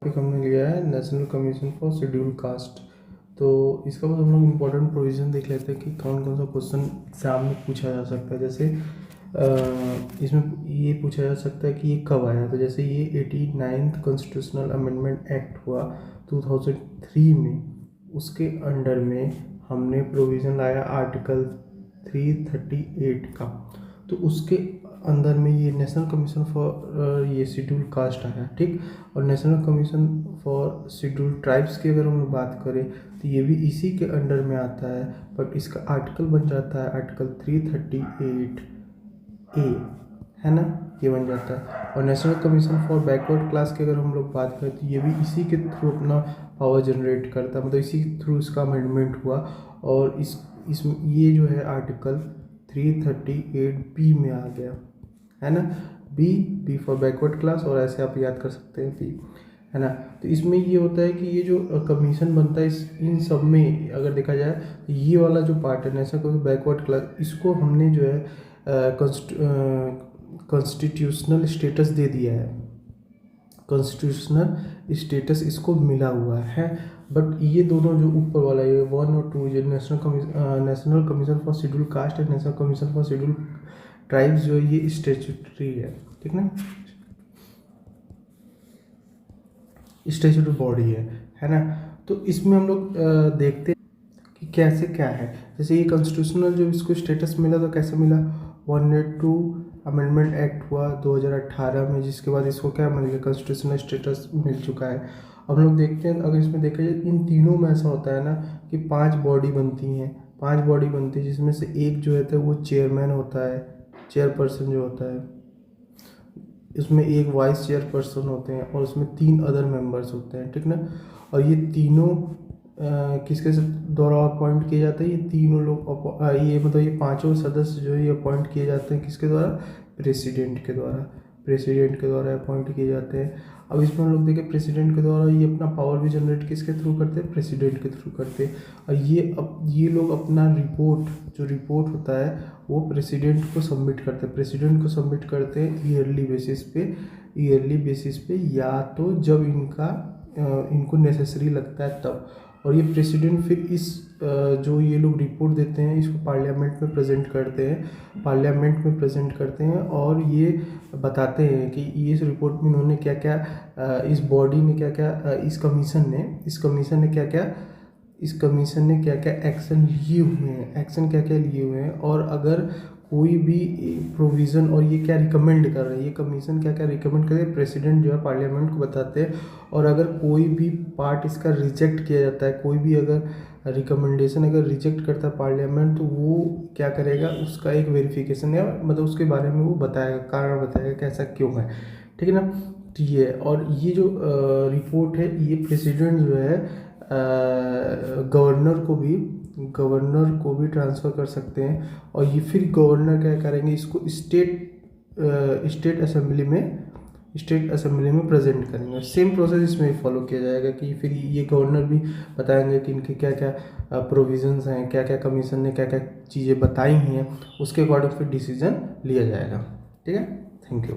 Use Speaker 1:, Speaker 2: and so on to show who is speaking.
Speaker 1: Topic हमने लिया है national commission for schedule caste. तो इसका बाद हम लोग इम्पोर्टेंट प्रोविज़न देख लेते हैं कि कौन कौन सा क्वेश्चन एग्जाम में पूछा जा सकता है। जैसे इसमें ये पूछा जा सकता है कि ये कब आया। तो जैसे ये 89th कॉन्स्टिट्यूशनल अमेंडमेंट एक्ट हुआ 2003 में, उसके अंडर में हमने प्रोविज़न लाया आर्टिकल 338 का। तो उसके अंदर में ये नेशनल कमीशन फॉर ये शेड्यूल कास्ट आया, ठीक। और national commission for schedule tribes की अगर हम लोग बात करें तो ये भी इसी के अंडर में आता है, बट इसका आर्टिकल बन जाता है आर्टिकल 338A, है ना, ये बन जाता है। और national commission for backward class की अगर हम लोग बात करें तो ये भी इसी के थ्रू अपना पावर जनरेट करता है, मतलब इसी के थ्रू इसका अमेंडमेंट हुआ। और इसमें ये जो है आर्टिकल 338B में आ गया, है ना। बी फॉर बैकवर्ड क्लास, और ऐसे आप याद कर सकते हैं बी, है ना। तो इसमें ये होता है कि ये जो कमीशन बनता है इन सब में अगर देखा जाए तो ये वाला जो पार्ट है नेशनल बैकवर्ड क्लास, इसको हमने जो है कॉन्स्टिट्यूशनल स्टेटस दे दिया है, कॉन्स्टिट्यूशनल स्टेटस इसको मिला हुआ है। बट ये दोनों जो ऊपर वाला ये 1 और 2 जो national commission for schedule caste and national commission for schedule tribes जो है ये स्टेचुटरी है, ठीक ना, स्टेचुटरी बॉडी है ना। तो इसमें हम लोग देखते हैं कि कैसे क्या है। जैसे ये कॉन्स्टिट्यूशनल जो इसको स्टेटस मिला तो कैसे मिला, 182 अमेंडमेंट एक्ट हुआ 2018 में, जिसके बाद इसको क्या मिल गया, कॉन्स्टिट्यूशनल स्टेटस मिल चुका है। अब हम लोग देखते हैं अगर इसमें देखा जाए इन तीनों में ऐसा होता है ना कि 5 बॉडी बनती हैं, 5 बॉडी बनती है, जिसमें से एक जो है वो चेयरमैन होता है, चेयरपर्सन जो होता है, इसमें एक वाइस चेयरपर्सन होते हैं और उसमें 3 अदर मेंबर्स होते हैं, ठीक ना। और ये तीनों किसके द्वारा अपॉइंट किए जाते हैं, ये तीनों लोग ये मतलब ये पांचों सदस्य जो है ये अपॉइंट किए जाते हैं किसके द्वारा, प्रेसिडेंट के द्वारा, प्रेसिडेंट के द्वारा अपॉइंट किए जाते हैं। अब इसमें हम लोग देखें प्रेसिडेंट के द्वारा ये अपना पावर भी जनरेट किसके थ्रू करते हैं, प्रेसिडेंट के थ्रू करते हैं। और ये लोग अपना जो रिपोर्ट होता है वो प्रेसिडेंट को सबमिट करते हैं, प्रेसिडेंट को सबमिट करते हैं ईयरली बेसिस पे, या तो जब इनको नेसेसरी लगता है तब। और ये प्रेसिडेंट फिर इस जो ये लोग रिपोर्ट देते हैं इसको पार्लियामेंट में प्रेजेंट करते हैं और ये बताते हैं कि इस रिपोर्ट में इन्होंने क्या क्या, इस बॉडी ने क्या क्या, इस कमीशन ने क्या क्या एक्शन लिए हुए हैं, और अगर कोई भी प्रोविज़न, और ये क्या रिकमेंड कर रहे हैं, ये कमीशन क्या क्या रिकमेंड कर रहे हैं, प्रेसिडेंट जो है पार्लियामेंट को बताते हैं। और अगर कोई भी पार्ट इसका रिजेक्ट किया जाता है, कोई भी अगर रिकमेंडेशन अगर रिजेक्ट करता है पार्लियामेंट, तो वो क्या करेगा, उसका एक वेरिफिकेशन या मतलब उसके बारे में वो बताएगा, कारण बताएगा कि ऐसा क्यों है, ठीक है ना। तो ये और ये जो रिपोर्ट है ये प्रेसिडेंट जो है गवर्नर को भी ट्रांसफ़र कर सकते हैं। और ये फिर गवर्नर क्या करेंगे, इसको स्टेट असेंबली में प्रेजेंट करेंगे। सेम प्रोसेस इसमें फॉलो किया जाएगा कि फिर ये गवर्नर भी बताएंगे कि इनके क्या क्या प्रोविजंस हैं, क्या क्या कमीशन ने क्या क्या चीज़ें बताई हैं, उसके अकॉर्डिंग फिर डिसीजन लिया जाएगा, ठीक है। Thank you.